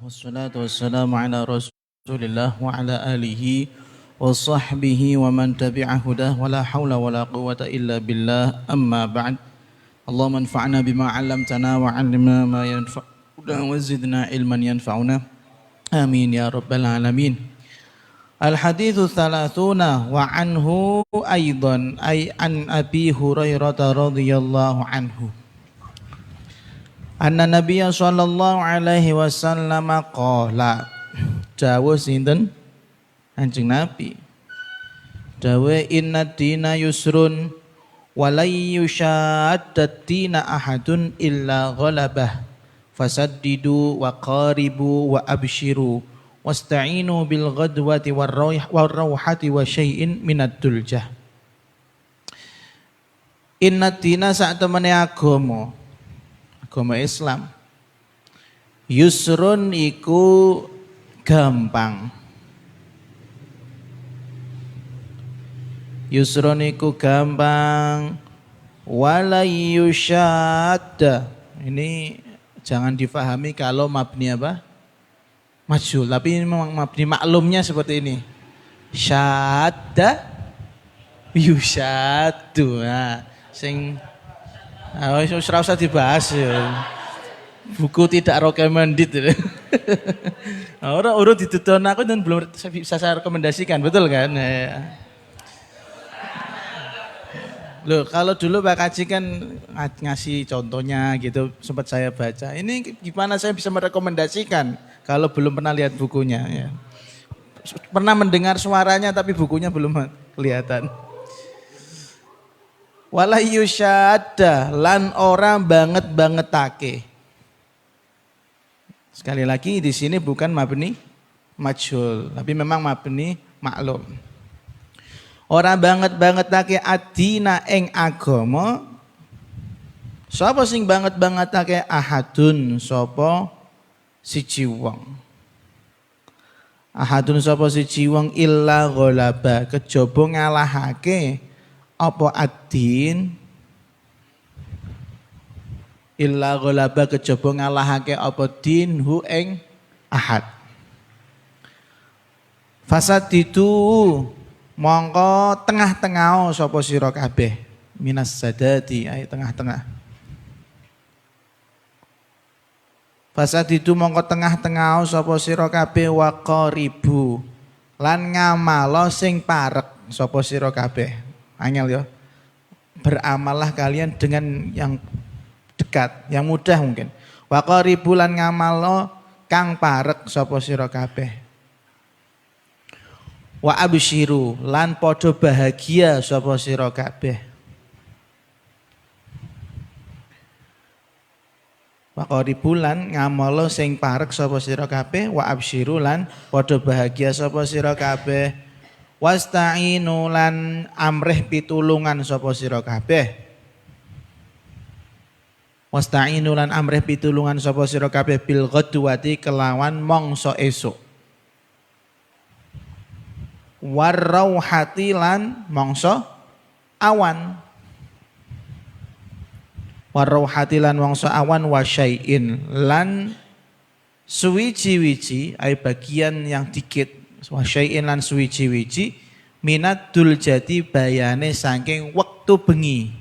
Wassalatu wassalamu ala rasulillah wa ala alihi wa sahbihi wa man tabi'a hudah wa la hawla wa la quwwata illa billah amma ba'd. Allahumma anfa'na bima 'allamtana wa 'allimna ma yanfa'una wa zidna ilman yanfa'una. Amin ya rabbal alamin. Al-hadithu thalathuna wa anhu aydan ay an Abi Hurairah radhiyallahu anhu. Anna Nabiya sallallahu alaihi wasallam qala. Dawuh sinten? Kanjeng Nabi. Dawuh inna dina yusrun wa la yushaddad dina ahadun illa ghalabah. Fasaddidu wa qaribu wa abshiru wasta'inu bil ghadwati war rawhati wa syai'in minad duljah. Inna dina sak temene agama Islam yusrun iku gampang. Yusrun iku gampang wala yushadda. Ini jangan difahami kalau mabni apa? Majhul, tapi ini memang mabni maklumnya seperti ini. Syadda yushaddu. Nah, sing ora usah dibahas ya. Buku tidak recommended. Orang ditutur aku dan belum bisa saya rekomendasikan, betul kan? Ya. Loh, kalau dulu Pak Kaji kan ngasih contohnya gitu, sempat saya baca. Ini gimana saya bisa merekomendasikan kalau belum pernah lihat bukunya ya. Pernah mendengar suaranya tapi bukunya belum kelihatan. Wala yusyadda lan ora banget-bangetake. Sekali lagi di sini bukan mabni majhul, tapi memang mabni maklum. Ora banget-bangetake adina ing agama. Sapa sing banget-bangetake ahadun sapa siji wong. Ahadun sapa siji wong illa ghalaba kejaba ngalahake apa ad-din illa ghalaba kejaba ngalahake apa din hu ing ahad. Fasadidu mongko tengah-tengah sapa sira kabeh minas sadati ay tengah-tengah. Fasadidu mongko tengah-tengah sapa sira kabeh wa qaribu lan ngamalo sing parek sapa sira kabeh. Angel ya, beramallah kalian dengan yang dekat, yang mudah mungkin. Wa qaribu lan ngamalo kang parek sapa sira kabeh. Wa absyiru lan padha bahagia sapa sira kabeh. Wa qaribu lan ngamalo sing parek sapa sira kabeh, wa absyiru lan padha bahagia sapa sira kabeh. Wasta'inu lan amrih pitulungan sapa sira kabeh. Wasta'inu lan amrih pitulungan sapa sira kabeh bil ghadwati kelawan mangsa esuk. War rawhati lan mangsa awan. War rawhati lan mangsa awan wa syai'in lan suwiji-wiji ay bagian yang dikit. Wa syai'in lan suwiji-wiji minatul jati bayane saking wektu bengi.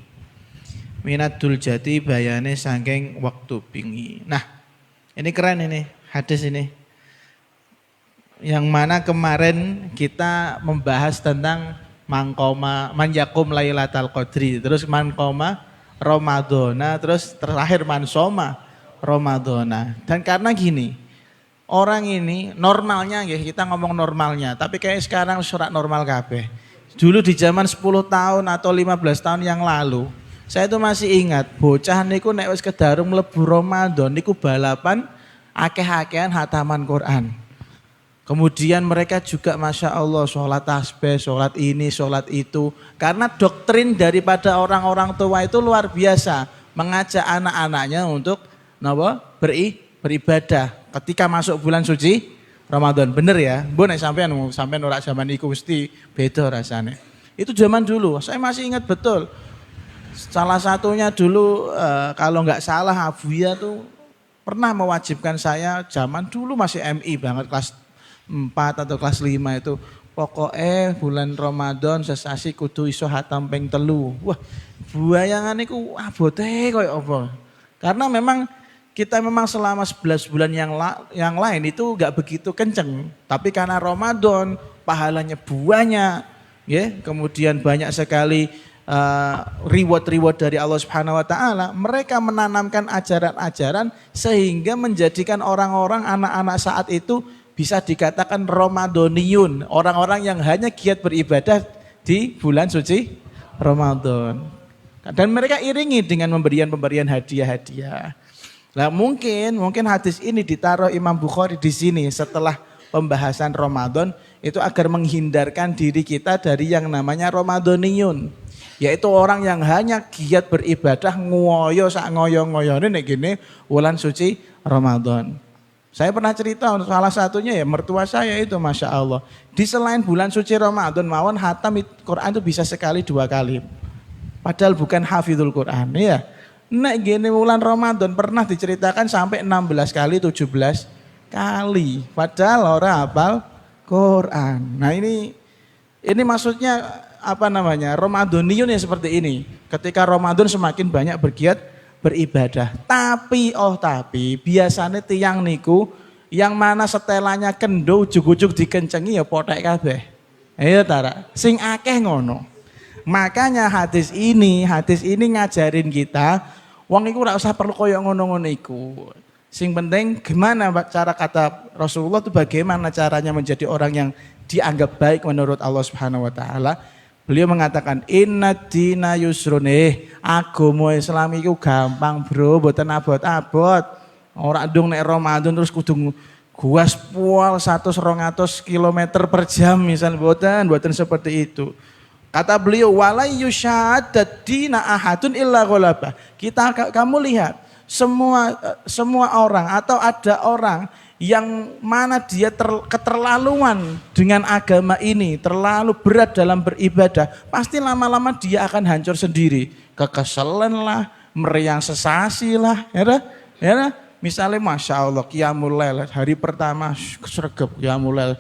Minatul jati bayane saking wektu bengi. Nah, ini keren ini hadis ini. Yang mana kemarin kita membahas tentang mangkoma manyakum lailatal qadri, terus mankoma Ramadhana, terus terakhir mansoma Ramadhana. Dan karena gini, orang ini normalnya ya, kita ngomong normalnya, tapi kayak sekarang surat normal kabeh. Dulu di zaman 10 tahun atau 15 tahun yang lalu, saya itu masih ingat bocah niku nek wis kedarum mlebu Ramadan niku balapan akeh-akehan hataman Quran. Kemudian mereka juga Masya Allah sholat tasbih, sholat ini, sholat itu. Karena doktrin daripada orang-orang tua itu luar biasa. Mengajak anak-anaknya untuk beribadah ketika masuk bulan suci Ramadan. Bener ya? Bu nek sampean ora zaman iku mesti beda rasanya. Itu zaman dulu, saya masih ingat betul. Salah satunya dulu kalau nggak salah Abuya tuh pernah mewajibkan saya zaman dulu masih MI banget kelas 4 atau kelas 5 itu. Pokoknya bulan Ramadan sesasi kudu iso hatam ping 3. Wah, buayangan iku abote koyo apa. Karena memang kita memang selama 11 bulan yang lain itu enggak begitu kenceng. Tapi karena Ramadan pahalanya banyak, ya. Kemudian banyak sekali reward dari Allah Subhanahu wa taala, mereka menanamkan ajaran-ajaran sehingga menjadikan orang-orang anak-anak saat itu bisa dikatakan Ramadhaniyun, orang-orang yang hanya giat beribadah di bulan suci Ramadan. Dan mereka iringi dengan pemberian hadiah-hadiah. Nah, mungkin hadis ini ditaruh Imam Bukhari di sini setelah pembahasan Ramadan itu agar menghindarkan diri kita dari yang namanya Ramadhaniyun, yaitu orang yang hanya giat beribadah ngoyo sak ngoyo-ngoyone nek gini bulan suci Ramadan. Saya pernah cerita salah satunya ya mertua saya itu Masya Allah. Di selain bulan suci Ramadan mawon hatam Quran itu bisa sekali 2 kali. Padahal bukan hafizul Quran ya. Nek gini bulan Ramadan pernah diceritakan sampai 16 kali 17 kali. Padahal orang hafal Quran. Nah ini maksudnya apa namanya? Ramadhaniyun ya seperti ini. Ketika Ramadan semakin banyak bergiat beribadah. Tapi biasanya tiang niku yang mana setelannya kendo ujug-ujug dikencengi ya potek kabeh. Ayo tara, sing akeh ngono. Makanya hadis ini ngajarin kita wong iku ora usah perlu koyo ngono-ngono iku. Sing penting gimana cara kata Rasulullah itu bagaimana caranya menjadi orang yang dianggap baik menurut Allah Subhanahu wa taala. Beliau mengatakan inna dina yusrun, agama Islam itu gampang bro, mboten abot-abot. Ora ndung nek Ramadan terus kudu gaspol 100-200 km per jam misal, mboten seperti itu. Kata beliau walai yusyadad dina ahadun illa ghalaba. Kamu lihat semua orang atau ada orang yang mana dia keterlaluan dengan agama ini, terlalu berat dalam beribadah, pasti lama-lama dia akan hancur sendiri. Kekeselan lah, meriang sesasi lah, ya. Misalnya Masya Allah, Qiyamul Lail, hari pertama sregep Qiyamul Lail,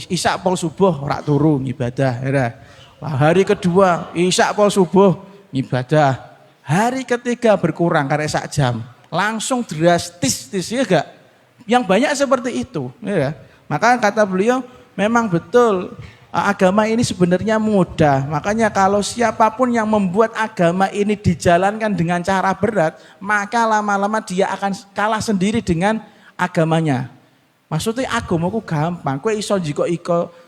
Isya pol subuh rak turu ibadah, ya. Hari kedua Isya pol subuh ibadah, hari ketiga berkurang karena sak jam, langsung drastis ya gak? Yang banyak seperti itu, ya. Maka kata beliau memang betul agama ini sebenarnya mudah. Makanya kalau siapapun yang membuat agama ini dijalankan dengan cara berat, maka lama-lama dia akan kalah sendiri dengan agamanya. Maksudnya agamaku gampang, kowe iso jiko iko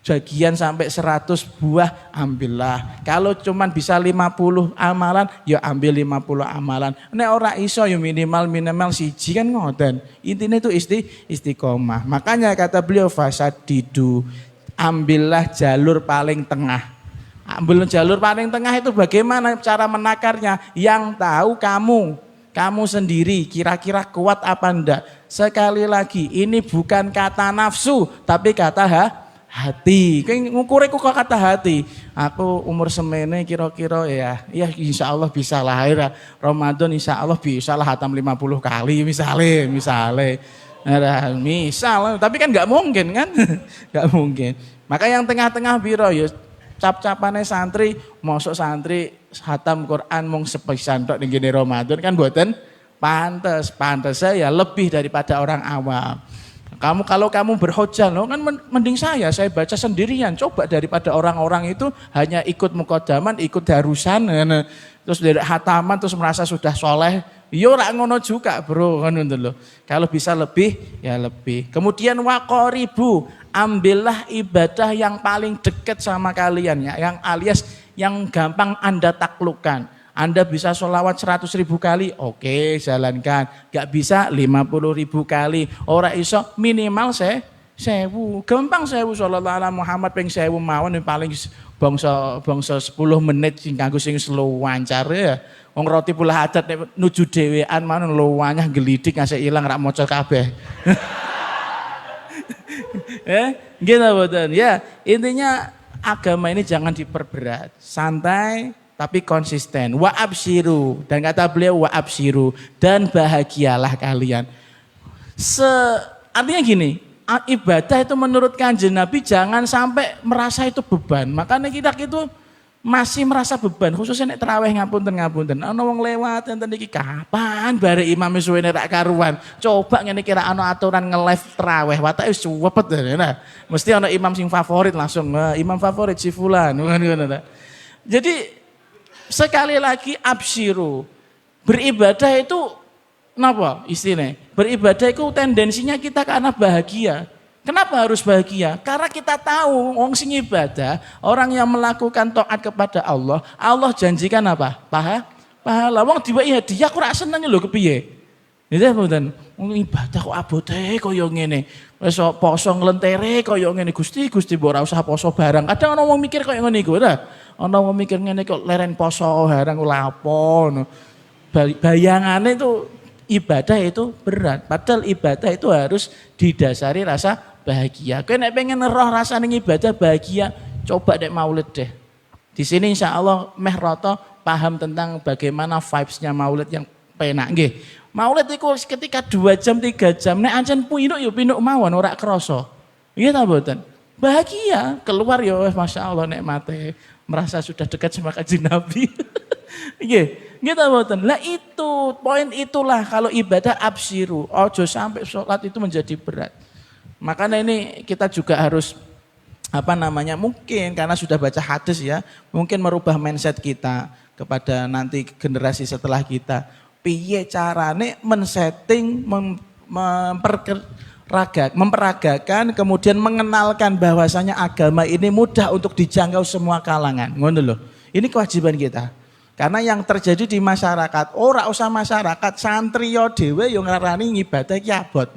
bagian sampai 100 buah ambillah. Kalau cuman bisa 50 amalan, ya ambil 50 amalan. Nek ora iso ya minimal siji kan ngoten. Intinya itu istiqomah. Makanya kata beliau fasadidu, ambillah jalur paling tengah. Ambil jalur paling tengah itu bagaimana cara menakarnya? Yang tahu kamu sendiri kira-kira kuat apa enggak. Sekali lagi ini bukan kata nafsu tapi kata hati. Kayak ngukurnya kok kata hati. Aku umur semene kira-kira ya insya Allah bisa lah. Ramadan insya Allah bisa lah hatam 50 kali misalnya. Misal, tapi kan nggak mungkin kan? Nggak mungkin. Maka yang tengah-tengah biro ya cap-capane santri, mosok santri hatam Quran mung sepisan tok ning Ramadan kan mboten pantes saya lebih daripada orang awam. Kalau kamu berhujjah loh kan mending saya baca sendirian, coba daripada orang-orang itu hanya ikut muqaddaman, ikut darusan, terus dari hataman terus merasa sudah soleh. Yo ora ngono juga bro, kan loh. Kalau bisa lebih ya lebih. Kemudian waqoribu, ambillah ibadah yang paling dekat sama kalian ya, yang alias yang gampang Anda taklukkan. Anda bisa sholawat 100.000 kali, oke jalankan. Gak bisa 50.000 kali. Ora iso minimal 1000. Gampang 1000 sallallahu alaihi Muhammad ping 1000 mawon paling bangsa 10 menit sing kanggo sing slow wancar ya. Wong roti pula adat nuju dhewean mawon luwanyah gelidik ngasih ilang rak maca kabeh. Gitu betul. Ya, intinya agama ini jangan diperberat. Santai, tapi konsisten. Wa absyiru, dan kata beliau wa absyiru, dan bahagialah kalian. Artinya gini, ibadah itu menurut Kanjeng Nabi jangan sampai merasa itu beban. Makanya kita itu masih merasa beban, khususnya nek tarawih ngapunten. Ana wong lewat enten iki kapan bare imam suwene rak karuan. Coba ngene kira ana aturan nge-live tarawih, watake wis suwepet. Nah, mesti ana imam sing favorit langsung, imam favorit si fulan. Jadi sekali lagi absyiru. Beribadah itu napa istilahnya? Beribadah itu tendensinya kita karena bahagia. Kenapa harus bahagia? Karena kita tahu wong sing ibadah, orang yang melakukan taat kepada Allah, Allah janjikan apa? Pahala. Wong diwai hadiah kok ora seneng lho kepiye? Nggih mboten. Wong ibadah kok abote kaya ngene. Wis poso nglentere kaya ngene. Gusti mbok ora usah poso barang. Kadang ana wong mikir kaya ngene iku, ta. Ana wong mikir ngene kok leren poso barang lha apa ngono. Bayangane itu ibadah itu berat. Padahal ibadah itu harus didasari rasa bahagia. Kowe nek pengen roh rasane ibadah bahagia, coba dek maulid deh. Di sini insya Allah meh roto paham tentang bagaimana vibes-nya maulid yang penak nggih. Maulid itu ketika 2 jam 3 jam nek ancen pinuk ya pinuk mawon ora krasa. Iya ta mboten? Bahagia, keluar ya Masya Allah nikmate, merasa sudah dekat sama Kanjeng Nabi. Nggih, nggih ta mboten? Lah itu, poin itulah kalau ibadah absyiru, ojo sampai sholat itu menjadi berat. Makanya ini kita juga harus mungkin karena sudah baca hadis ya, mungkin merubah mindset kita kepada nanti generasi setelah kita. Piye carane men-setting, memperagakan, kemudian mengenalkan bahwasanya agama ini mudah untuk dijangkau semua kalangan. Ngono lho. Ini kewajiban kita. Karena yang terjadi di masyarakat, ora usah masyarakat, santri yo dhewe yo ngarani ibadah ki abot.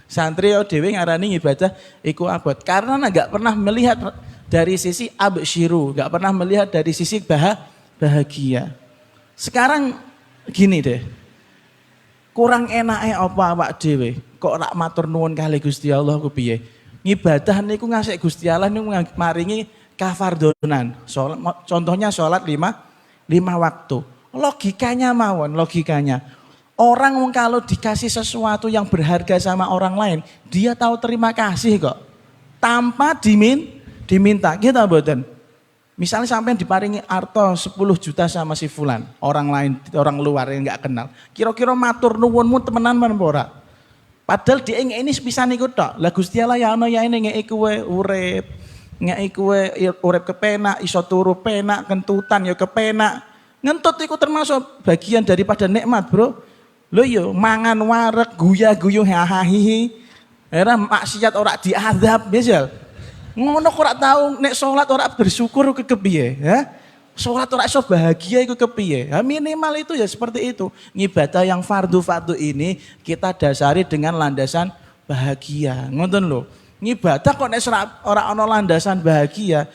Santri dhewe ngarani ibadah iku abot karena enggak pernah melihat dari sisi absyiru, enggak pernah melihat dari sisi bahagia. Sekarang gini deh. Kurang enake apa awak dhewe kok rak matur nuwun kali Gusti Allah ku piye? Ngibadah niku ngasih Gusti Allah niku maringi kafardonan. Contohnya salat 5 waktu. Logikanya mawon, logikanya. Orang kalau dikasih sesuatu yang berharga sama orang lain, dia tahu terima kasih kok. Tanpa diminta. Kita mboten. Misalnya sampai diparingi arto 10 juta sama si fulan, orang lain, orang luar yang enggak kenal. Kira-kira matur nuwunmu temenan men ora? Padahal dia ini bisa niku tok. Lah Gusti Allah ya ana ya ini ngeki kowe urip. Ngeki kowe urip kepenak, iso turu penak, kentutan ya kepenak. Ngentut iku termasuk bagian daripada nikmat, Bro. Lho yo mangan wareg, guya-guyu hahaha. Era maksiat ora diazab, misal. Ngono kok ora tau nek salat ora bersyukur ke kepiye, ya? Salat ora iso bahagia iku kepiye? Ya minimal itu ya seperti itu. Ngibadah yang fardu ini kita dasari dengan landasan bahagia. Ngoten lho. Ngibadah kok nek ora ana landasan bahagia,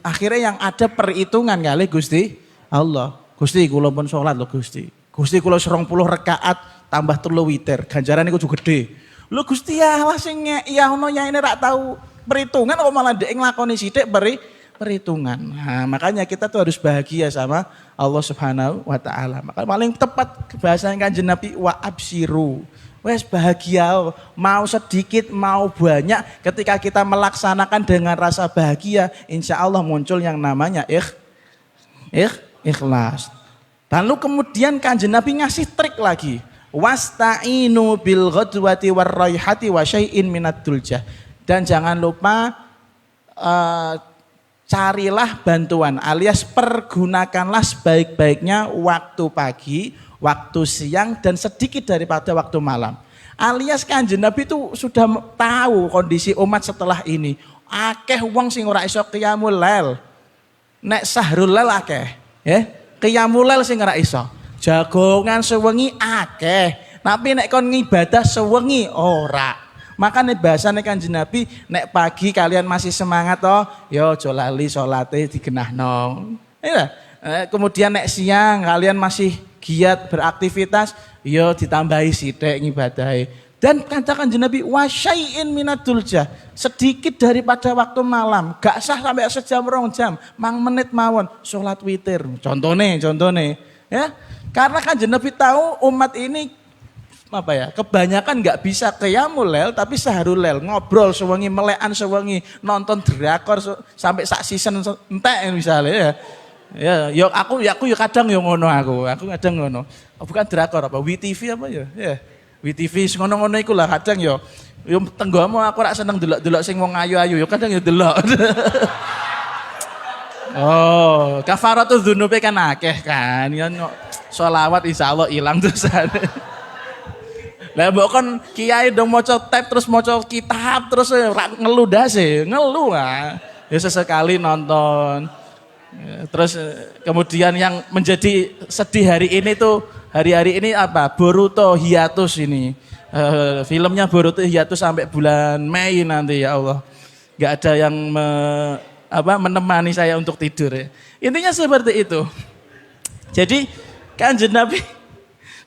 akhirnya yang ada perhitungan kali Gusti Allah. Gusti kula pun salat lho Gusti. Gusti kula 20 rakaat tambah 3 witir, ganjarane iku gede. Lho Gusti Allah sing ya ono ya ini rak tahu perhitungan kok malah ndek nglakoni sithik perhitungan. Nah, makanya kita tuh harus bahagia sama Allah Subhanahu wa taala. Maka paling tepat bahasa Kanjeng Nabi wa absyiru. Wes bahagia, mau sedikit mau banyak, ketika kita melaksanakan dengan rasa bahagia, insya Allah muncul yang namanya ikhlas. Lalu kemudian Kanjeng Nabi ngasih trik lagi. Wasta'inu bil ghadwati war raihati wa syai'in minad duljah. Dan jangan lupa carilah bantuan alias pergunakanlah sebaik-baiknya waktu pagi, waktu siang dan sedikit daripada waktu malam. Alias Kanjeng Nabi itu sudah tahu kondisi umat setelah ini. Akeh wong sing ora iso qiyamul lail. Nek sahrul lail akeh, ya. Qiyamul lail sing ora iso. Jagongan sewengi akeh, tapi nek kon ngibadah sewengi ora. Makanya bahasane Kanjeng Nabi, nek pagi kalian masih semangat toh, yo aja lali salate digenahno. Ya. Kemudian nek siang kalian masih giat beraktivitas, yo ditambahi sithik ngibadahe. Dan katakan Nabi wasyai'in minadul jah, sedikit daripada waktu malam, gak sah sampai sejam 2 jam, mang menit mawon sholat witir. Contohnya ya. Karena kan Nabi tahu umat ini kebanyakan nggak bisa qiyamul lail tapi saharul lail, ngobrol sewengi, melekan sewengi, nonton drakor sampai sak season entek misalnya ya. Ya aku kadang yo ngono aku kadang ngono. Bukan drakor apa WTV apa ya? Ya. WTV ngono-ngono iku lah kadang yo tenggomo aku rak seneng delok-delok sing wong ayu-ayu yo kadang yo delok. Oh, kafaratul dzunubi kan akeh kan. Ya sholawat insyaallah ilang dosane. Lah mbok kon kiai dong maca tab terus maca kitab terus ngeluh dase, ngeluh ah. Ya sesekali nonton. Terus kemudian yang menjadi sedih hari ini apa? Boruto hiatus ini. Filmnya Boruto hiatus sampai bulan Mei nanti ya Allah. Enggak ada yang menemani saya untuk tidur ya. Intinya seperti itu. Jadi Kanjeng Nabi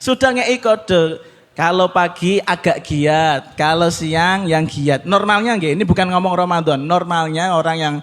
sudah ngei kode. Kalau pagi agak giat, kalau siang yang giat. Normalnya ini bukan ngomong Ramadan. Normalnya orang yang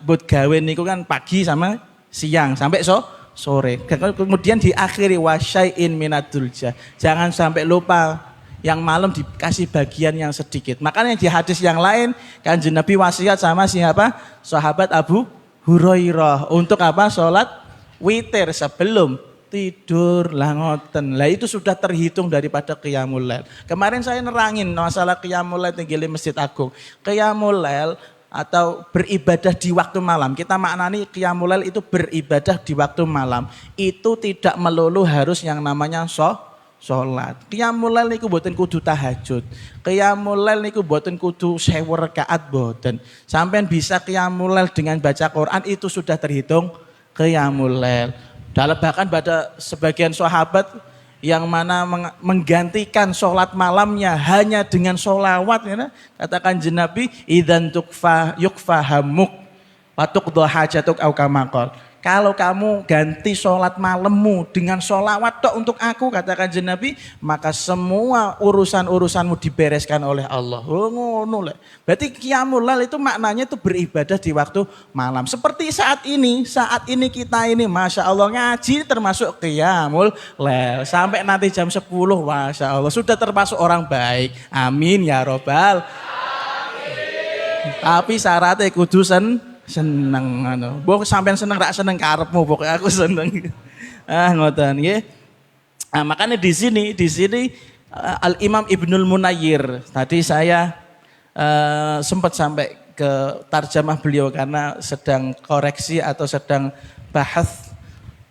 buat gawe niku kan pagi sama siang sampai sore. Kemudian diakhiri wasyai'in minadul jah. Jangan sampai lupa yang malam dikasih bagian yang sedikit. Makanya di hadis yang lain Kanjeng Nabi wasiat sama siapa? Sahabat Abu Hurairah untuk sholat witir sebelum tidur lah ngoten. Lah itu sudah terhitung daripada qiyamul lail. Kemarin saya nerangin masalah qiyamul lail tinggi Masjid Agung. Qiyamul lail atau beribadah di waktu malam. Kita maknani qiyamul lail itu beribadah di waktu malam. Itu tidak melulu harus yang namanya sholat. Qiyamul lail niku mboten kudu tahajud. Qiyamul lail niku mboten kudu 1000 rakaat mboten. Sampean bisa qiyamul lail dengan baca Quran itu sudah terhitung qiyamul lail. Bahkan pada sebagian sahabat yang mana menggantikan sholat malamnya hanya dengan sholawat, ya, katakan Nabi idzan yukfa hamuk wa tuqda hajatuk au kama qol. Kalau kamu ganti sholat malammu dengan sholawat tok untuk aku, katakan Nabi, maka semua urusan-urusanmu dibereskan oleh Allah. Oh ngono lah. Berarti qiyamul lail itu maknanya itu beribadah di waktu malam. Seperti saat ini kita ini Masya Allah ngaji termasuk qiyamul lail. Sampai nanti jam 10, Masya Allah sudah termasuk orang baik. Amin ya robbal. Tapi syaratnya kudu seneng Mbok sampean seneng rak seneng karepmu pokoknya aku seneng. Ngoten nggih. Makanya di sini Al Imam Ibnul Munayyir tadi saya sempat sampai ke tarjamah beliau karena sedang koreksi atau sedang bahas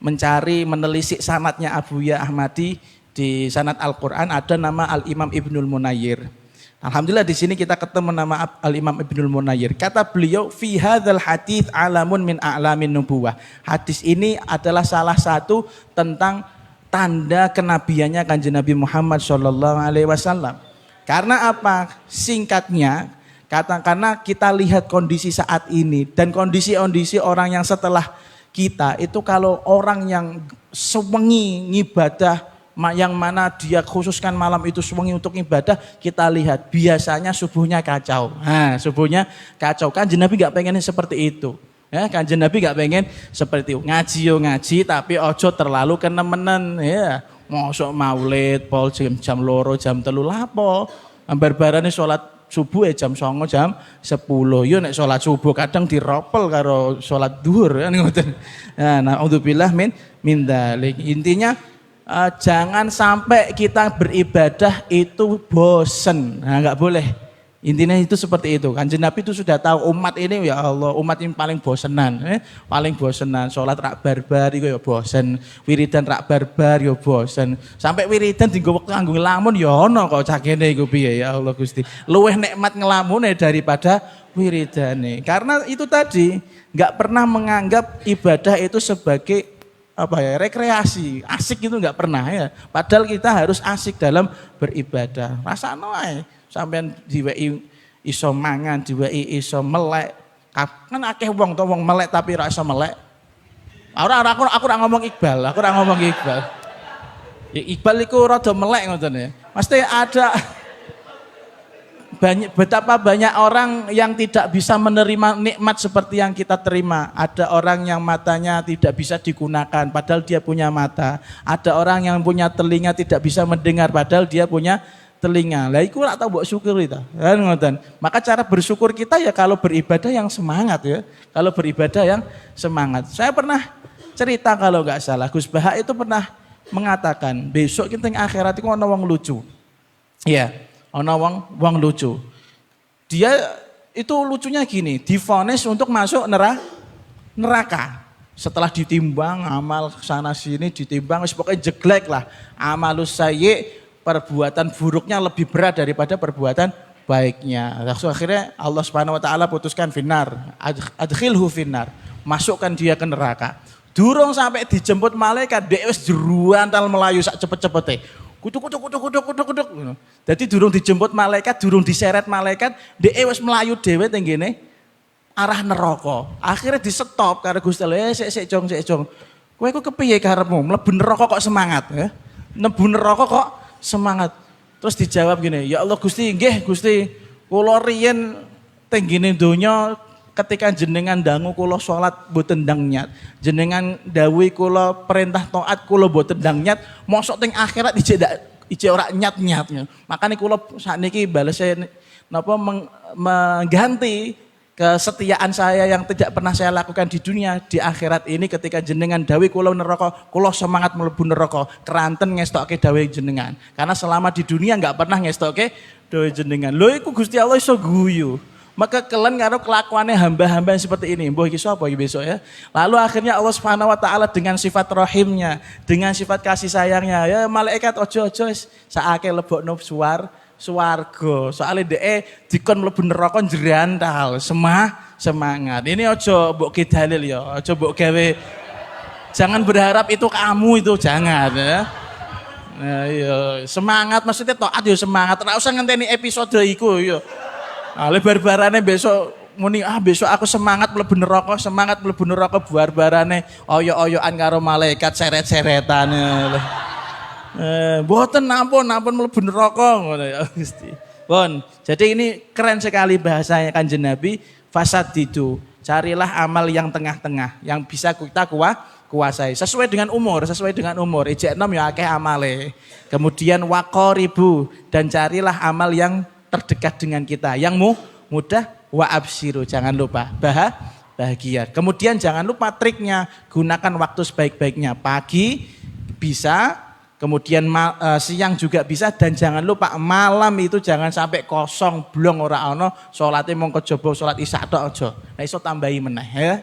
menelisik sanadnya Abuya Ahmadi di sanad Al-Qur'an ada nama Al Imam Ibnul Munayyir. Alhamdulillah di sini kita ketemu nama Al-Imam Ibnul Munayyir. Kata beliau, fi hadzal hadits alamun min a'lamin nubuwah. Hadis ini adalah salah satu tentang tanda kenabiannya Kanjeng Nabi Muhammad sallallahu alaihi wasallam. Karena apa? Singkatnya, karena kita lihat kondisi saat ini dan kondisi orang yang setelah kita itu kalau orang yang sewengi ngibadah yang mana dia khususkan malam itu sewengi untuk ibadah, kita lihat biasanya subuhnya kacau. Subuhnya kacau. Kanjeng Nabi gak pengen seperti itu. Ya, Kanjeng Nabi gak pengen seperti itu. Ngaji tapi ojo terlalu kenemenan. Ya, mosok maulid, pol jam 2, jam 3 lapo. Barbarane sholat subuh jam 9, jam 10. Yo nek sholat subuh kadang diropel karo sholat duhur kan ngoten. Naudzubillah min dzalik. Intinya jangan sampai kita beribadah itu bosen. Enggak boleh. Intinya itu seperti itu. Kanjeng Nabi itu sudah tahu umat ini ya Allah, umat ini paling bosenan, paling bosenan. Sholat rak barbar itu ya bosen, wiridan rak barbar ya bosen. Sampai wiridan dienggo wektu kanggo ngelamun ya ono kok cakene iku piye ya Allah Gusti. Luweh nikmat ngelamune daripada wiridane. Karena itu tadi enggak pernah menganggap ibadah itu sebagai rekreasi, asik itu enggak pernah ya. Padahal kita harus asik dalam beribadah. Rasane ae sampean diweki iso mangan, diweki iso melek. Kan akeh wong melek tapi ora iso melek. Aku ora ngomong Iqbal, Ya Iqbal iku rada melek ngoten ya. Mesti ada betapa banyak orang yang tidak bisa menerima nikmat seperti yang kita terima. Ada orang yang matanya tidak bisa digunakan padahal dia punya mata. Ada orang yang punya telinga tidak bisa mendengar padahal dia punya telinga. Lah iku ora tau mbok syukuri ta. Kan ngoten. Maka cara bersyukur kita ya kalau beribadah yang semangat ya. Kalau beribadah yang semangat. Saya pernah cerita kalau enggak salah Gus Baha itu pernah mengatakan besok kita yang akhirat itu ana wong lucu. Iya. Ana wong lucu. Dia itu lucunya gini, divonis untuk masuk neraka. Setelah ditimbang amal sana sini ditimbang wis pokoknya jeglek lah. Amalus sayyi, perbuatan buruknya lebih berat daripada perbuatan baiknya. Lalu akhirnya Allah Subhanahu wa taala putuskan finnar, adkhilhu finnar. Masukkan dia ke neraka. Durung sampai dijemput malaikat, dia wis jeruantal melayu sak cepet-cepete. Kuduk. Jadi durung dijemput malaikat, durung diseret malaikat, dia wis melayu dhewe teng ngene arah neraka. Akhirnya di stop karo Gusti Allah, sik jong. Kowe iku kepiye karepmu? Mlebu neraka kok semangat, ya? Mlebu neraka kok semangat. Terus dijawab gini, ya Allah Gusti, nggih Gusti, kula riyen teng ngene donya ketika jenengan dangu kula salat mboten ndang nyat. Jenengan dawuhi kula perintah taat kula mboten ndang nyat, mosok teng akhirat ijek ora nyat-nyat. Makane kula sakniki balese napa mengganti kesetiaan saya yang tidak pernah saya lakukan di dunia di akhirat ini ketika jenengan dawuhi kula neraka, kula semangat mlebu neraka, keranten ngestokke dawuh jenengan. Karena selama di dunia enggak pernah ngestokke dawuh jenengan. Lho iku Gusti Allah iso guyu. Maka kalian karo kelakuannya hamba-hamba yang seperti ini. Mbah iki sapa iki besok ya. Lalu akhirnya Allah Subhanahu wa taala dengan sifat rahimnya, dengan sifat kasih sayangnya, ya malaikat ojo-ojo saake lebokno swarga. Soale dhek dikon mlebu neraka njrantal, semangat. Ini ojo mbok ki dalil ya, ojo mbok gawe. Jangan berharap itu kamu itu, jangan ya. Nah, iya, semangat maksudnya taat ya semangat. Ora usah ngenteni episode iku ya. Lebar-barane besok muni besok aku semangat mlebu neraka buar-barane oyo-oyoan karo malaikat seret-seretan. Mboten ampun mlebu neraka ngono ya Gusti. Bon, jadi ini keren sekali bahasanya Kanjeng Nabi, fasadidu. Carilah amal yang tengah-tengah yang bisa kita kuasai sesuai dengan umur. Ijek nom ya akeh amale. Kemudian waqaribu dan carilah amal yang terdekat dengan kita, yang mudah wa absiru, jangan lupa bahagia. Kemudian jangan lupa triknya, gunakan waktu sebaik-baiknya. Pagi bisa, kemudian siang juga bisa, dan jangan lupa malam itu jangan sampai kosong blong ora ana salate mung kejaba salat isya tok aja. Nek iso tambahi meneh ya.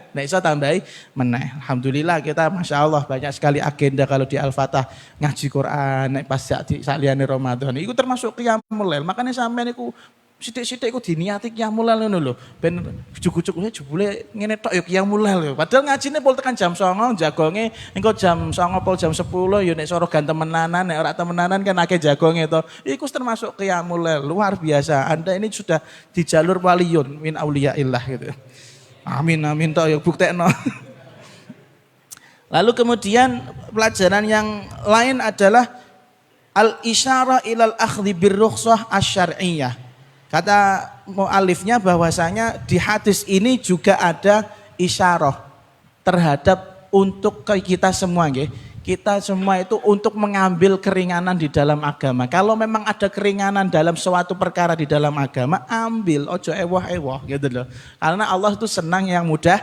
Alhamdulillah kita Masya Allah banyak sekali agenda kalau di Al-Fatah ngaji Quran nek pas saliyane Ramadan. Iku termasuk qiyamul lail. Makanya sampean iku sithik-sithik iku diniati qiyamul lail ngono lho. Ben ujug-ujug jebule ngene tok ya qiyamul lail. Padahal ngajine pol tekan jam 09.00, jagonge engko jam 09.00 pol jam 10 ya nek soro ganteng menanan, nek ora temenanan kan akeh jagonge to. Iku termasuk qiyamul lail. Luar biasa. Anda ini sudah di jalur waliyun min auliyaillah gitu. Amin tok ya buktekno. Lalu kemudian pelajaran yang lain adalah al-isyarah ilal akhdhi birrukhsah asy-syar'iyyah. Kata mu'alifnya bahwasanya di hadis ini juga ada isyarah terhadap untuk kita semua nggih. Kita semua itu untuk mengambil keringanan di dalam agama. Kalau memang ada keringanan dalam suatu perkara di dalam agama, ambil, ojo ewoh-ewoh gitu loh. Karena Allah itu senang yang mudah.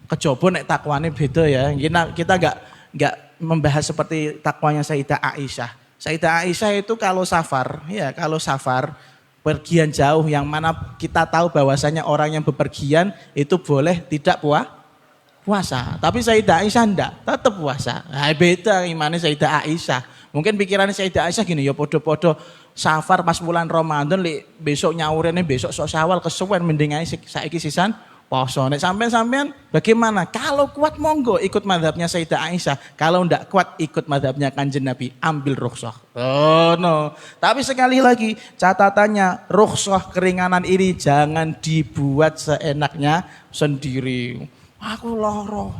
Kecoba nek takwane beda ya. Kita enggak membahas seperti takwanya Sayyidah Aisyah. Sayyidah Aisyah itu kalau safar pergian jauh yang mana kita tahu bahwasanya orang yang bepergian itu boleh tidak puasa. Tapi Sayyidah Aisyah enggak, tetap puasa. Nah, beda imannya Sayyidah Aisyah. Mungkin pikirannya Sayyidah Aisyah gini, ya podo-podo safar pas bulan Ramadan, besok nyaurene besok sok Syawal kesuwen mending ae saiki sisan poso. Nek sampean bagaimana? Kalau kuat monggo ikut mazhabnya Sayyidah Aisyah. Kalau enggak kuat ikut mazhabnya Kanjeng Nabi, ambil rukhsah. Oh no. Tapi sekali lagi catatannya, rukhsah keringanan ini jangan dibuat seenaknya sendiri. Aku loro.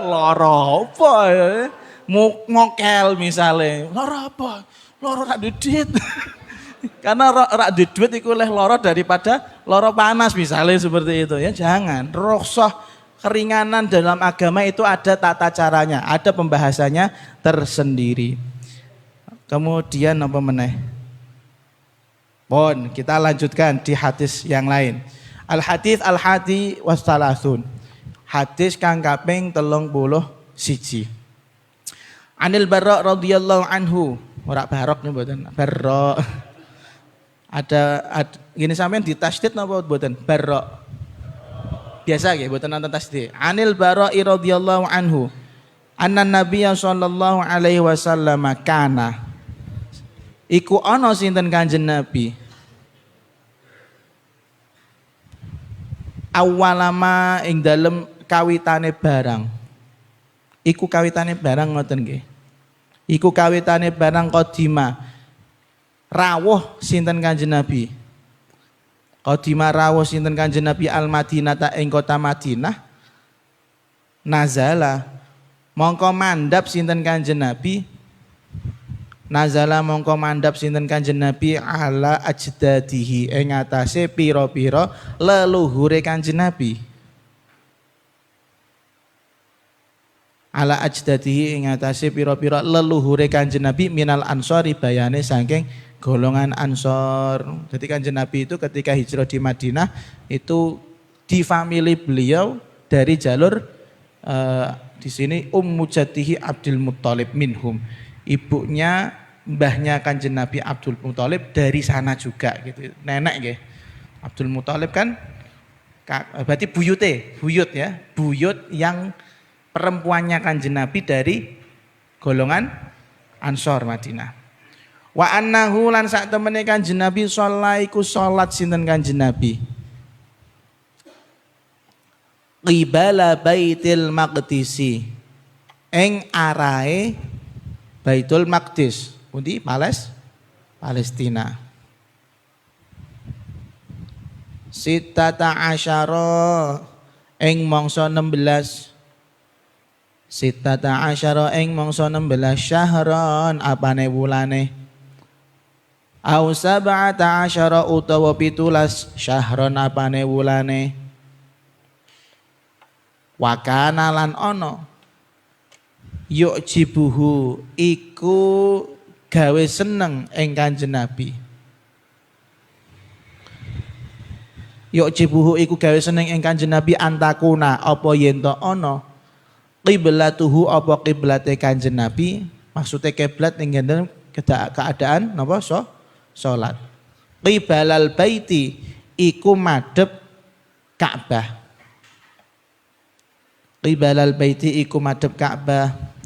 Loro apa ya? ngokel misalnya, lara apa? Lara rak duit. Karena rak duit iku leh lara daripada lara panas misalnya seperti itu ya. Jangan. Rukhsah keringanan dalam agama itu ada tata caranya, ada pembahasannya tersendiri. Kemudian apa meneh? Bon, kita lanjutkan di hadis yang lain. Al-hadits al-hadi was-salasun. Hadis kang kaping 31. Anil Barra radhiyallahu anhu. Ora barok nih mboten. Barra. Ada gini sampean ditasydid napa mboten? Barra. Biasa nggih mboten nonton tasydid. Anil Barra radhiyallahu anhu. Anna Nabiy sallallahu alaihi wasallam kana. Iku ana sinten Kanjeng Nabi. Awalama ing dalem kawitane barang. Iku kawitane barang ngoten nggih. Iku kawitane barang qadima. Rawuh sinten Kanjeng Nabi. Qadima rawuh sinten Kanjeng Nabi al-Madinata ing kota Madinah. Nazala mongko mandhap sinten Kanjeng Nabi. Nazala mongko mandhap sinten Kanjeng Nabi ala ajdadihi ing atase pira-pira leluhure Kanjeng Nabi. Ala ajdadihi ing atase pira-pira leluhure Kanjeng Nabi minal ansori bayane saking golongan Ansor. Jadi Kanjeng Nabi itu ketika hijrah di Madinah itu di famili beliau dari jalur di sini Ummu Jatihi Abdul Muthalib minhum. Ibunya mbahnya Kanjeng Nabi Abdul Muthalib dari sana juga gitu. Nenek nggih. Abdul Muthalib kan berarti buyut ya. Buyut yang perempuannya Kanjeng Nabi dari golongan Ansor Madinah. Wa annahu lan sak temene Kanjeng Nabi iku salat sinten Kanjeng Nabi. Qibala Baitil Maqdisi. Ing arahe Baitul Maqdis, pundi Palestina. Sitata asyara ing mangsa 16. Sitata asyara ing mangsa 16 syahron apane wulane. Au sab'ata asyara utawa 17 syahron apane wulane. Wa kana lan ana yuk jibuhu iku gawe seneng ing Kanjeng Nabi. Yuk jibuhu iku gawe seneng ing Kanjeng Nabi antakuna apa yen to ana qiblatuhu apa kiblate Kanjeng Nabi, maksudnya kiblat ing keadaan napa salat. Qibalal baiti iku madhep Ka'bah. Qibalal baiti iku madhep Ka'bah.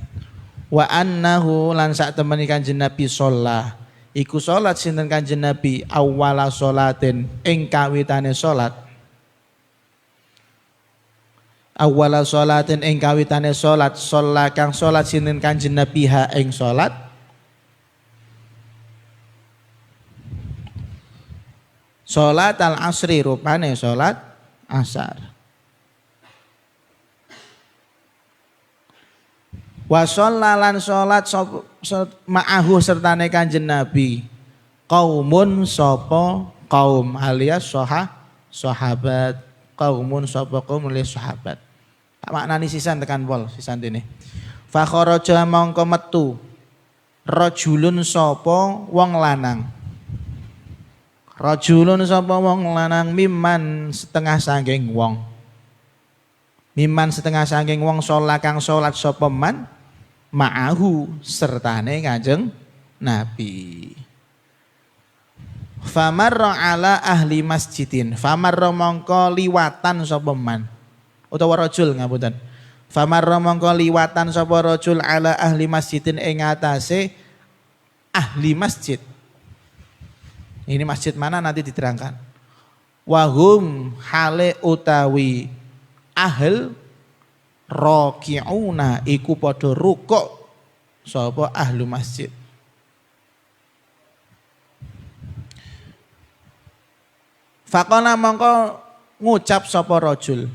Wa annahu lan sak temeni Kanjeng Nabi sholat. Iku sholat sinten Kanjeng Nabi awwala sholatin ing kawitane sholat. Awwala sholatin ing kawitane sholat. Sholat kang sholat sinten Kanjeng Nabi ha ing sholat. Sholat al-asri rupane sholat asar. Wa shallalan salat ma'ahu sertane Kanjeng Nabi qaumun sapa kaum alias sahabat qaumun sapa kaum alias sahabat. Tak maknani sisan tekan pol sisan dene. Fa kharaja mongko metu rajulun sapa wong lanang. Rajulun sapa wong lanang mimman setengah saking wong. Mimman setengah saking wong salat kang salat sapa man ma'ahu sertane Kanjeng Nabi. Famarra ala ahli masjidin. Famarra mongko liwatan sapa man. Utawa rajul ngapunten. Famarra mongko liwatan sapa rajul ala ahli masjidin ing atase ahli masjid. Ini masjid mana nanti diterangkan. Wahum hale utawi ahl raki'una iku padha rukuk sapa ahlu masjid. Faqala mongko ngucap sapa rajul.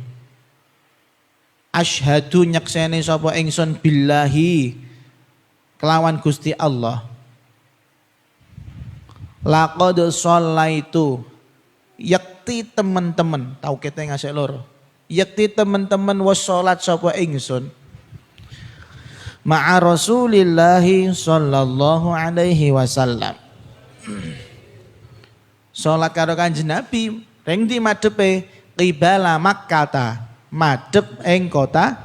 Asyhadu nyekseni sapa ingsun billahi kelawan Gusti Allah. Laqad shallaitu, yakti teman-teman, tau kita ngasih loro. Yakti teman-teman was salat sapa ingsun. Ma'a Rasulillahi sallallahu alaihi wasallam. Salat karo Kanjeng Nabi ring di madepe qibala Makkah, madhep ing kota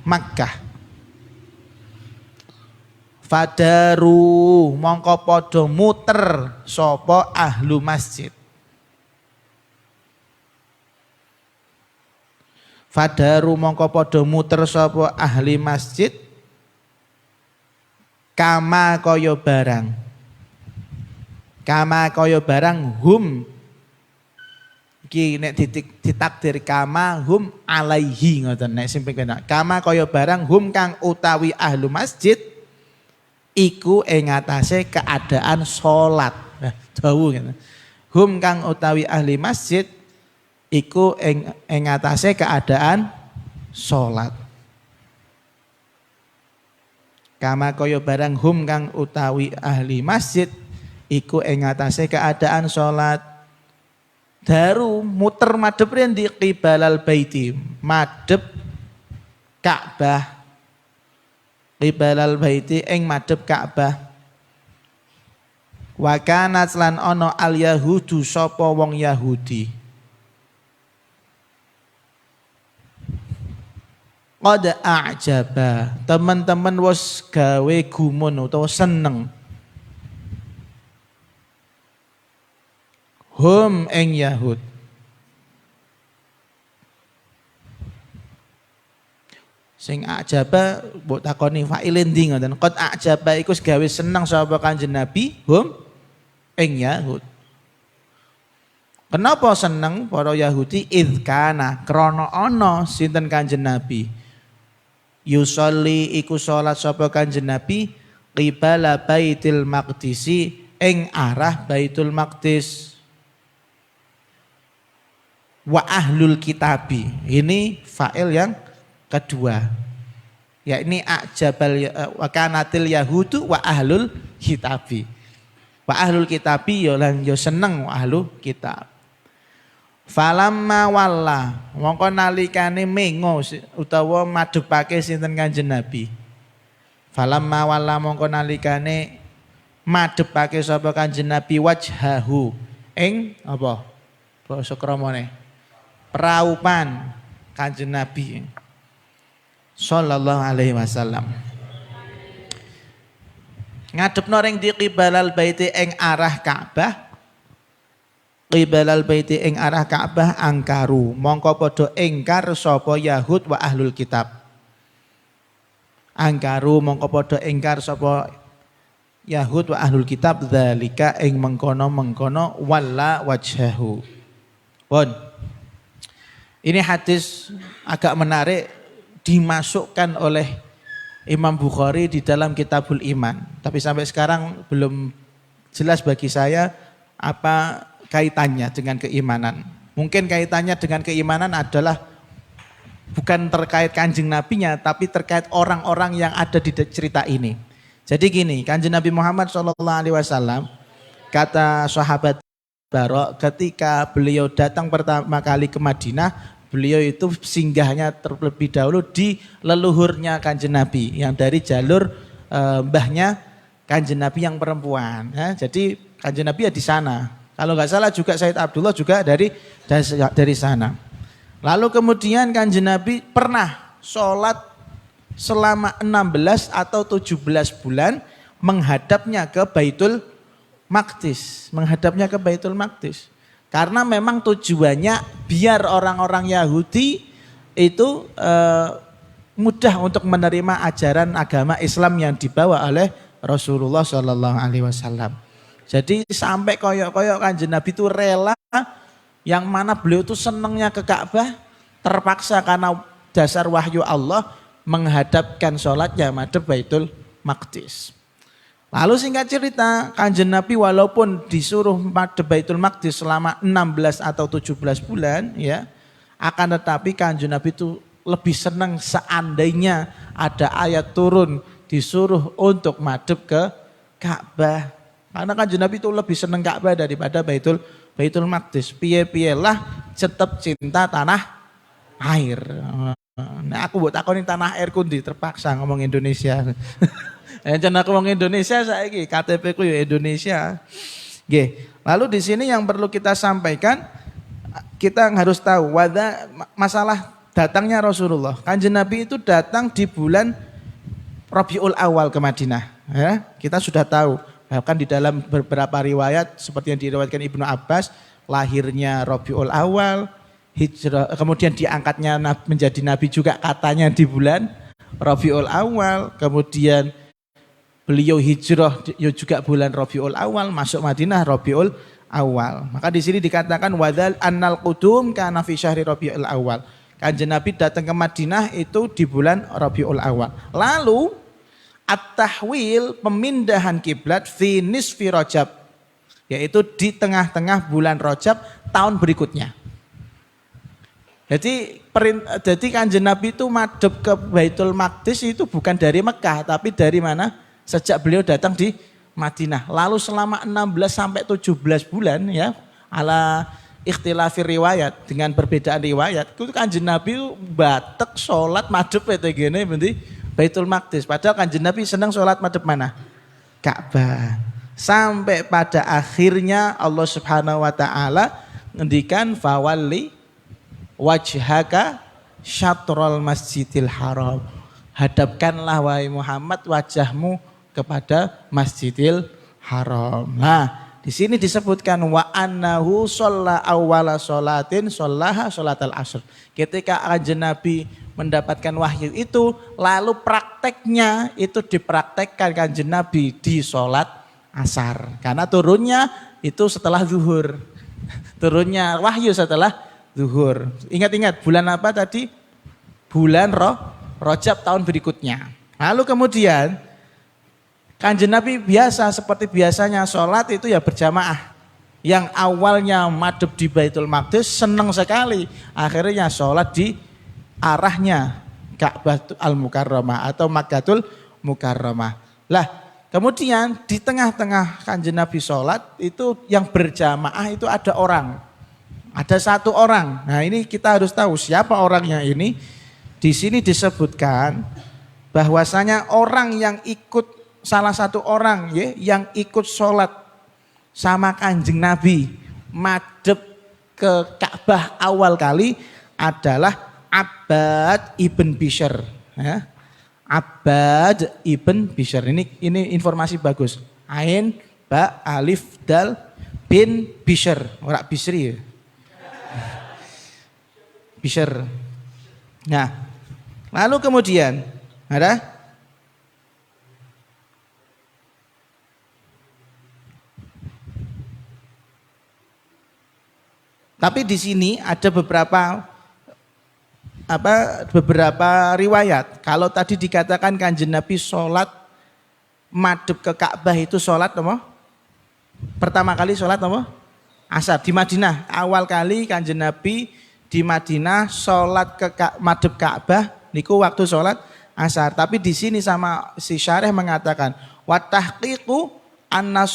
Makkah. Fadaru mongko padha muter sapa ahlu masjid. Fadaru mongko padha muter sapa ahli masjid kama kaya barang. Kama kaya barang hum iki nek ditakdir kama hum alaihi ngoten nek sing pengkena. Kama kaya barang hum kang utawi ahlu masjid iku ing atase keadaan salat. Nah, dawu ngene. Hum kang utawi ahli masjid iku ing atase keadaan salat. Kama kaya barang hum kang utawi ahli masjid iku ing atase keadaan salat. Daru muter madhep rendi qibalal baiti, madhep Ka'bah. Qibalal baiti ing madhep Ka'bah. Wa kanat lan ana al yahudu sapa wong Yahudi. Qad a'jaba, teman-teman wis gawe gumun utawa seneng. Hum ing Yahud. Sing a'jaba mbok takoni fa'ile ndi ngoten. Qad a'jaba iku gawe seneng sapa Kanjeng Nabi hum ing Yahud. Kenapa seneng para Yahudi? Idkana krana ana sinten Kanjeng Nabi. Yusolli iku salat sapa Kanjeng Nabi qibala Baitul Maqdisi ing arah Baitul Maqdis. Wa ahlul kitabi. Ini fa'il yang kedua. Ya ini a'jabal wa kanatil yahudu wa ahlul kitabi. Wa ahlul kitabi ya lan yo seneng wa ahlul kitab. Falamma walla mongko nalikane mengo utawa madhepake sinten Kanjeng Nabi. Falamma walla mongko nalikane madhepake sapa Kanjeng Nabi wajhahu ing apa? Basa kramane. Praupan Kanjeng Nabi sallallahu alaihi wasallam. Ngadepno ring di qibalal baiti ing arah Ka'bah. Qibalal baiti ing arah Ka'bah angkaru mongko padha ingkar sapa Yahud wa ahlul kitab. Angkaru mongko padha ingkar sapa Yahud wa ahlul kitab dzalika ing mengkono-mengkono walla wajhahu. Pun. Ini hadis agak menarik dimasukkan oleh Imam Bukhari di dalam Kitabul Iman. Tapi sampai sekarang belum jelas bagi saya apa kaitannya dengan keimanan. Mungkin kaitannya dengan keimanan adalah bukan terkait Kanjeng Nabinya, tapi terkait orang-orang yang ada di cerita ini. Jadi gini, Kanjeng Nabi Muhammad SAW, kata sahabat Barok ketika beliau datang pertama kali ke Madinah, beliau itu singgahnya terlebih dahulu di leluhurnya Kanjeng Nabi yang dari jalur mbahnya Kanjeng Nabi yang perempuan. Ya, jadi Kanjeng Nabi ya di sana. Kalau nggak salah juga Said Abdullah juga dari sana. Lalu kemudian Kanjeng Nabi pernah sholat selama 16 atau 17 bulan menghadapnya ke Baitul Maqdis, karena memang tujuannya biar orang-orang Yahudi itu mudah untuk menerima ajaran agama Islam yang dibawa oleh Rasulullah Shallallahu Alaihi Wasallam. Jadi sampai koyok-koyok Kanjeng Nabi itu rela, yang mana beliau itu senangnya ke Ka'bah, terpaksa karena dasar wahyu Allah menghadapkan sholatnya madhep Baitul Maqdis. Lalu singkat cerita, Kanjeng Nabi walaupun disuruh madhep Baitul Maqdis selama 16 atau 17 bulan ya, akan tetapi Kanjeng Nabi itu lebih senang seandainya ada ayat turun disuruh untuk madhep ke Ka'bah. Karena Kanjeng Nabi itu lebih seneng Ka'bah daripada Baitul Maqdis. Piye-piye lah tetap cinta tanah air. Nah aku buat takoni tanah air kundi terpaksa ngomong Indonesia. Jangan aku ngomong Indonesia saiki KTP ku ya Indonesia. Nggih. Lalu di sini yang perlu kita sampaikan, kita harus tahu masalah datangnya Rasulullah. Kanjeng Nabi itu datang di bulan Rabiul Awal ke Madinah. Ya, kita sudah tahu. Bahkan di dalam beberapa riwayat seperti yang diriwayatkan Ibnu Abbas, lahirnya Rabiul Awal, hijrah, kemudian diangkatnya menjadi nabi juga katanya di bulan Rabiul Awal, kemudian beliau hijrah juga bulan Rabiul Awal, masuk Madinah Rabiul Awal. Maka di sini dikatakan wadzal annal qudum kana fi syahri Rabiul Awal. Kanjeng Nabi datang ke Madinah itu di bulan Rabiul Awal. Lalu at-tahwil, pemindahan kiblat fi nisfi Rajab, yaitu di tengah-tengah bulan Rajab tahun berikutnya. Jadi Kanjeng Nabi itu madhep ke Baitul Maqdis itu bukan dari Mekah, tapi dari mana? Sejak beliau datang di Madinah. Lalu selama 16 sampai 17 bulan ya, ala ikhtilafir riwayat, dengan perbedaan riwayat, itu Kanjeng Nabi batek sholat madhep itu gini Baitul Maqdis. Padahal Kanjeng Nabi senang sholat madhep mana? Ka'bah. Sampai pada akhirnya Allah Subhanahu wa taala ngendikan fawalli wajhaka syatrul masjidil haram. Hadapkanlah wahai Muhammad wajahmu kepada Masjidil Haram. Nah, di sini disebutkan wa annahu shalla awwala sholatin shallaha sholatal asr. Ketika Kanjeng Nabi mendapatkan wahyu itu, lalu prakteknya itu dipraktekkan Kanjeng Nabi di sholat asar. Karena turunnya itu setelah zuhur. Turunnya wahyu setelah zuhur. Ingat-ingat bulan apa tadi? Bulan Rajab tahun berikutnya. Lalu kemudian Kanjeng Nabi biasa seperti biasanya sholat itu ya berjamaah. Yang awalnya madhep di Baitul Maqdis senang sekali. Akhirnya sholat di arahnya Ka'bah Al-Mukarramah atau Makkatul Mukarramah. Lah kemudian di tengah-tengah Kanjeng Nabi sholat itu yang berjamaah itu ada orang. Ada satu orang. Nah ini kita harus tahu siapa orangnya ini. Di sini disebutkan bahwasanya orang yang ikut, salah satu orang ya, yang ikut sholat sama Kanjeng Nabi madhep ke Ka'bah awal kali adalah Abbad ibn Bishr. Ya. Abbad ibn Bishr. Ini informasi bagus. Ain, ba, alif, dal, bin Bishr. Ora Bisri ya. Bishr. Nah, lalu kemudian ada tapi di sini ada beberapa riwayat. Kalau tadi dikatakan Kanjeng Nabi sholat madhep ke Ka'bah itu sholat apa? Pertama kali sholat apa? Asar di Madinah. Awal kali Kanjeng Nabi di Madinah sholat madhep Ka'bah niku waktu sholat asar. Tapi di sini sama si syarih mengatakan wa tahqiqu anna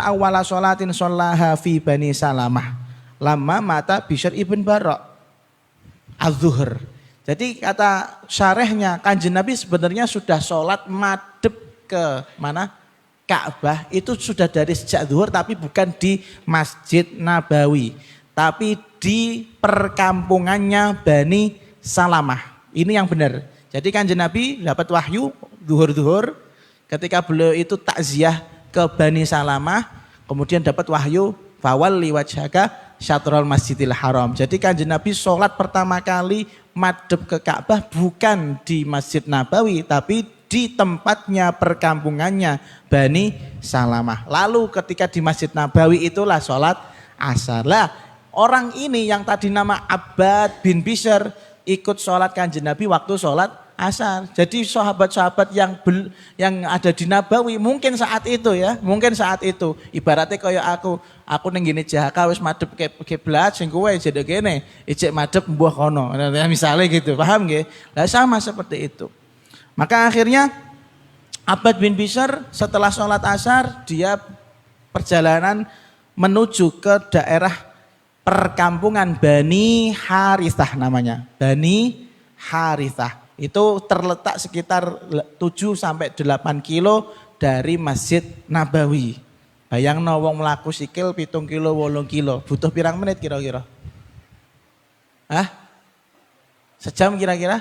awwala sholatin shallaha fi Bani Salamah lama mata Bishr ibn Barok az-zuhr. Jadi kata syarihnya Kanjeng Nabi sebenarnya sudah sholat madhep ke mana? Ka'bah itu sudah dari sejak zuhur, tapi bukan di Masjid Nabawi, tapi di perkampungannya Bani Salamah. Ini yang benar. Jadi Kanjeng Nabi dapat wahyu zuhur-zuhur ketika beliau itu takziah ke Bani Salamah, kemudian dapat wahyu fawalli wajhaka syatrul masjidil haram. Jadi Kanjeng Nabi sholat pertama kali madhep ke Ka'bah bukan di Masjid Nabawi, tapi di tempatnya perkampungannya Bani Salamah. Lalu ketika di Masjid Nabawi itulah sholat asar. Lah orang ini yang tadi nama Abbad bin Bishr ikut sholat Kanjeng Nabi waktu sholat asar. Jadi sahabat-sahabat yang ada di Nabawi mungkin saat itu ya, mungkin saat itu ibaratnya kayak aku ning ngene Jaka wis madhep kiblat sing kowe jek kene, ijek madhep mbuh kono. Misalnya gitu, paham nggih? Lah sama seperti itu. Maka akhirnya Abbad bin Bishr setelah sholat asar dia perjalanan menuju ke daerah perkampungan Bani Harithah namanya. Bani Harithah. Itu terletak sekitar 7 sampai 8 kilo dari Masjid Nabawi. Bayangno wong mlaku sikil 7 kilo 8 kilo. Butuh pirang menit kira-kira? Hah? Sejam kira-kira?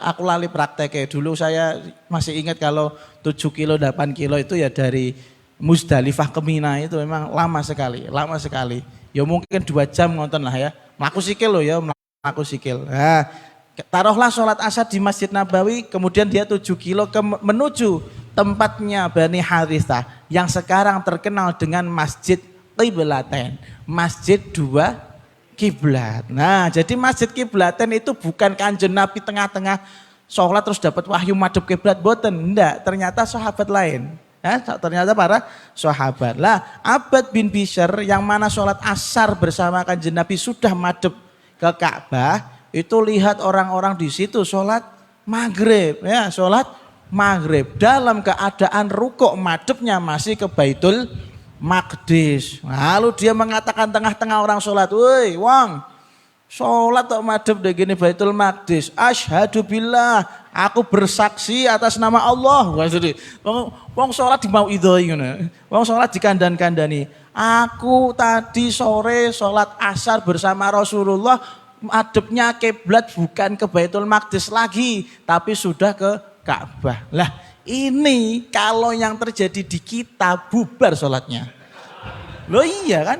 Aku lali prakteknya. Dulu saya masih ingat kalau 7 kilo 8 kilo itu ya dari Musdalifah ke Mina itu memang lama sekali. Ya mungkin 2 jam ngonton lah ya. Mlaku sikil loh ya, mlaku sikil. Nah, taruhlah sholat asar di Masjid Nabawi, kemudian dia 7 kilo menuju tempatnya Bani Harithah yang sekarang terkenal dengan Masjid Qiblatain, Masjid 2 kiblat. Nah, jadi Masjid Qiblatain itu bukan Kanjeng Nabi tengah-tengah sholat terus dapat wahyu madhep kiblat, boten. Enggak, ternyata sahabat lain. Ya, ternyata para sahabat. Lah, Abbad bin Bishr yang mana sholat asar bersama Kanjeng Nabi sudah madhep ke Ka'bah, itu lihat orang-orang di situ sholat maghrib, ya sholat maghrib dalam keadaan rukuk madhepnya masih ke Baitul Maqdis. Lalu dia mengatakan tengah-tengah orang sholat, woi wong sholat kok madhep deh gini Baitul Maqdis, asyhadu billah, aku bersaksi atas nama Allah. Wong sholat di mau idhoi ngono, wong sholat di kandan-kandani. Aku tadi sore sholat asar bersama Rasulullah, madepnya kiblat bukan ke Baitul Maqdis lagi, tapi sudah ke Ka'bah. Lah ini kalau yang terjadi di kita bubar sholatnya. Loh iya kan?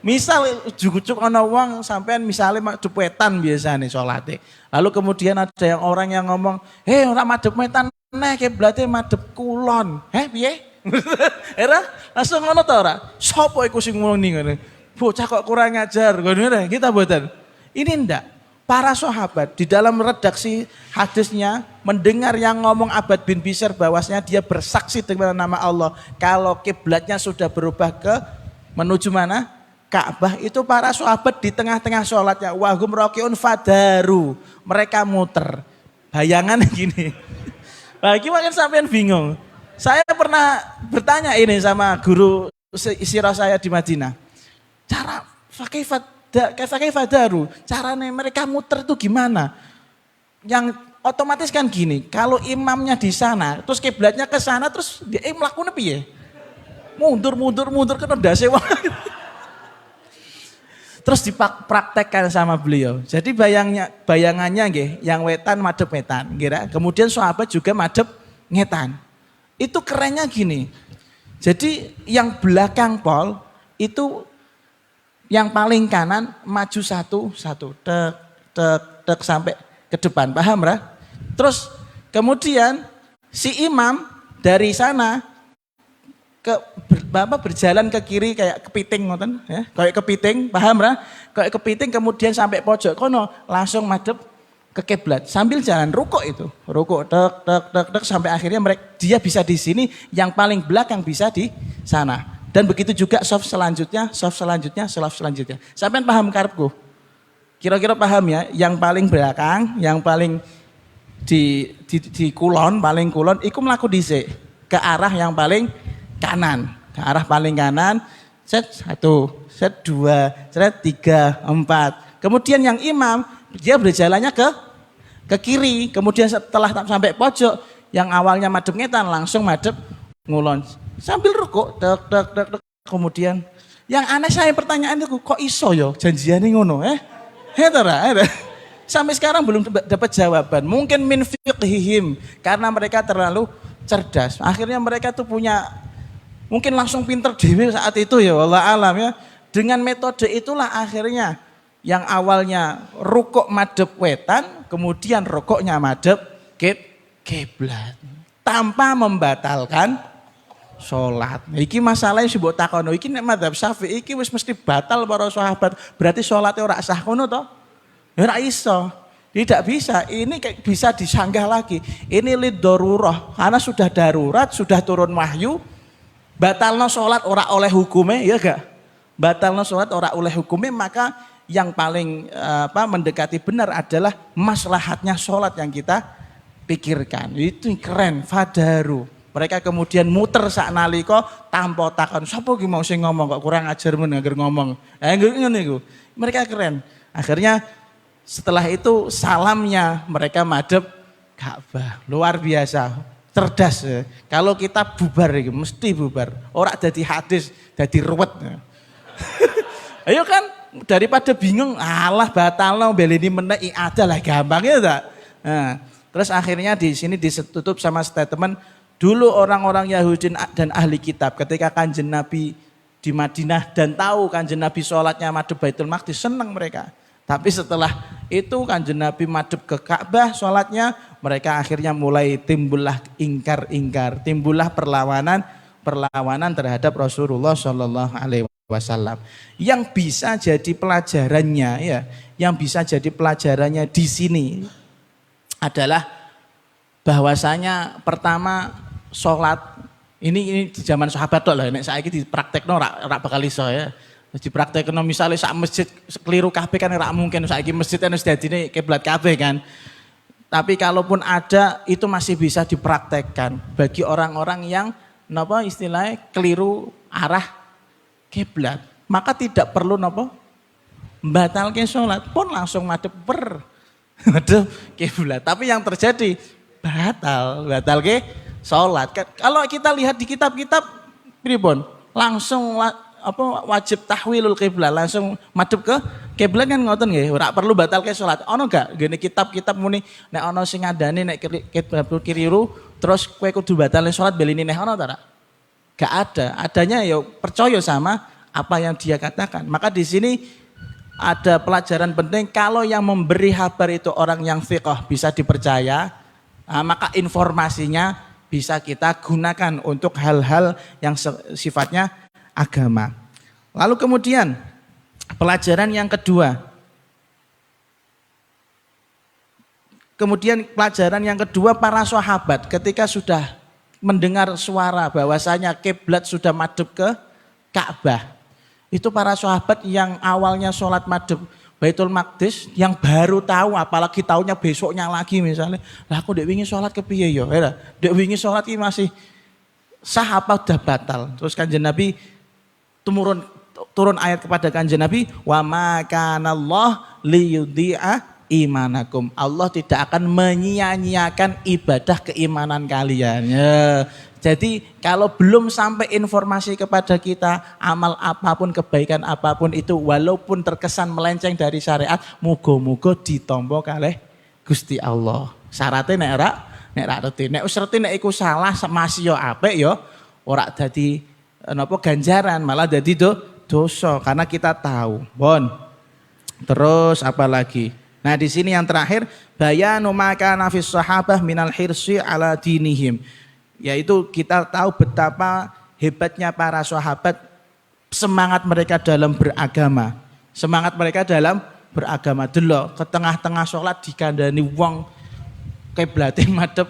Misal jujuk ana wong sampean misalnya madhep wetan biasa nih sholatnya. Lalu kemudian ada yang orang yang ngomong, "Hei ora madhep wetan neh kiblate madhep kulon." Piye? Era langsung ngono ta ora? Sopo iku sing muni ngene? Bocah kok kurang ngajar ngono kita mboten. Ini ndak. Para sahabat di dalam redaksi hadisnya mendengar yang ngomong Abbad bin Bishr bahwasanya dia bersaksi dengan nama Allah kalau kiblatnya sudah berubah ke menuju mana? Ka'bah. Itu para sahabat di tengah-tengah sholatnya wahum rakiun fadaru, mereka muter. Bayangan gini. Bagi makin sampean bingung. Saya pernah bertanya ini sama guru sirah saya di Madinah. Cara kayak fadaru, caranya mereka muter itu gimana? Yang otomatis kan gini, kalau imamnya di sana, terus kiblatnya ke sana, terus dia melakukan piye? Mundur kena ndase wae. Terus dipraktekkan sama beliau. Jadi bayangannya nggih, yang wetan madhep wetan, kira. Kemudian sahabat juga madhep ngetan. Itu kerennya gini. Jadi yang belakang pol itu yang paling kanan maju satu, tek sampai ke depan, paham ya? Terus kemudian si imam dari sana berjalan ke kiri kayak kepiting ngoten ya, kayak kepiting, paham ya? Kayak kepiting kemudian sampai pojok kono langsung madhep ke kiblat sambil jalan rukuk itu. Rukuk tek sampai akhirnya dia bisa di sini, yang paling belakang bisa di sana. Dan begitu juga soft selanjutnya. Sampean paham karepku? Kira-kira paham ya? Yang paling belakang, yang paling di kulon, paling kulon, iku mlaku dhisik ke arah yang paling kanan. Ke arah paling kanan, set 1, set 2, set 3, 4. Kemudian yang imam, dia berjalannya ke kiri. Kemudian setelah sampai pojok, yang awalnya madhep ngetan langsung madhep ngulon. Sambil rukuk, tek. Kemudian yang aneh saya pertanyaan itu, kok iso yo janjiane ngono sampai sekarang belum dapat jawaban. Mungkin min fiqhihim, karena mereka terlalu cerdas. Akhirnya mereka tuh punya, mungkin langsung pinter dewe saat itu ya, wallah alam ya. Dengan metode itulah akhirnya yang awalnya rukuk madhep wetan, kemudian rukuknya madhep kiblat tanpa membatalkan sholat. Iki masalahnya sih mbok takono, iki nek madzhab Syafi'i iki wis mesti batal para sahabat. Berarti sholatnya ora sah ngono to? Ya ora iso. Tidak bisa. Ini bisa disanggah lagi. Ini lid darurah. Karena sudah darurat, sudah turun wahyu. Batalno sholat ora oleh hukume, ya gak? Batalno sholat ora oleh hukume, maka yang paling mendekati benar adalah maslahatnya sholat yang kita pikirkan. Itu keren, fadaru. Mereka kemudian muter sak nalika tanpa takon. Sapa ki mau sing ngomong kok kurang ajar men ngger ngomong. Ngene iku. Mereka keren. Akhirnya setelah itu salamnya mereka madhep Ka'bah. Luar biasa. Cerdas. Kalau kita bubar iki mesti bubar. Ora dadi hadis, dadi ruwet. Ayo kan daripada bingung, alah batalno beleni meneh ada lah gampang ya tak. Nah, terus akhirnya di sini ditutup sama statement dulu orang-orang Yahudi dan ahli kitab ketika Kanjeng Nabi di Madinah dan tahu Kanjeng Nabi sholatnya madhep Baitul Maqdis senang mereka. Tapi setelah itu Kanjeng Nabi madhep ke Ka'bah sholatnya, mereka akhirnya mulai timbullah ingkar-ingkar, timbullah perlawanan terhadap Rasulullah Shallallahu Alaihi Wasallam. Yang bisa jadi pelajarannya ya, yang bisa jadi pelajarannya di sini adalah bahwasanya pertama sholat ini di zaman sahabat lah, nek saiki dipraktekno ora bakal iso ya. Dipraktekno misalnya sak masjid keliru kabeh kan ora mungkin, saiki masjid kan wis dadine kiblat kabeh kan. Tapi kalaupun ada itu masih bisa dipraktekkan bagi orang-orang yang napa istilahnya keliru arah kiblat. Maka tidak perlu napa membatalkan sholat pun langsung madhep kiblat. Tapi yang terjadi batal ke sholat. Kalau kita lihat di kitab-kitab pripun langsung wajib tahwilul kiblat, langsung madhep ke kiblat kan ngoten nggih, ora perlu batal ke salat. Ono gak ngene kitab-kitab muni nek ono sing ngandani nek kiblat keliru terus kowe kudu batalin salat belini neh ono ta? Gak ada. Adanya ya percaya sama apa yang dia katakan. Maka di sini ada pelajaran penting, kalau yang memberi kabar itu orang yang thiqah bisa dipercaya, maka informasinya bisa kita gunakan untuk hal-hal yang sifatnya agama. Lalu kemudian pelajaran yang kedua. Para sahabat ketika sudah mendengar suara bahwasanya kiblat sudah madhep ke Ka'bah. Itu para sahabat yang awalnya sholat madhep Baitul Maqdis yang baru tahu, apalagi tahunya besoknya lagi misalnya. Lah aku dek wingi sholat kepiye ya? Dek wingi sholat ini masih sah apa udah batal? Terus Kanjeng Nabi turun ayat kepada Kanjeng Nabi, wa ma kana Allah liyudhi'a imanakum. Allah tidak akan menyia-nyiakan ibadah keimanan kalian. Ya. Jadi kalau belum sampai informasi kepada kita, amal apapun, kebaikan apapun itu walaupun terkesan melenceng dari syariat, muga-muga ditampa kalih Gusti Allah. Syaratnya nek ra reti. Nek wis reti nek iku salah masih yo apik yo ora dadi napa ganjaran, malah dadi dosa karena kita tahu. Bon. Terus apa lagi? Nah, di sini yang terakhir bayanu maka nafis sahabah minal hirsi ala dinihim. Yaitu kita tahu betapa hebatnya para sahabat, semangat mereka dalam beragama. Semangat mereka dalam beragama. Delok ke tengah-tengah sholat dikandani wong kiblate madhep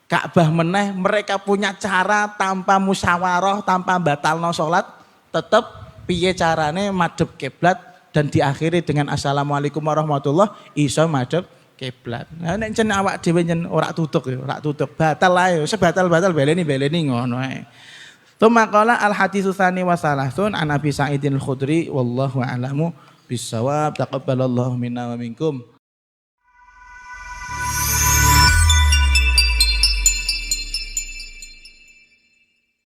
Ka'bah meneh, mereka punya cara tanpa musyawarah, tanpa batalno sholat, tetap piye carane madhep kiblat dan diakhiri dengan assalamualaikum warahmatullah iso madhep kiblat. Nah nek jen awak dhewe yen ora tutuk ya, ora tutuk batal ae, sebatal-batal beleni ngono ae. Tsumma qala al haditsu tsani wa salasun an Abi Sa'idin al-Khudri wallahu a'lamu bissawab. Taqabbalallahu minna wa minkum.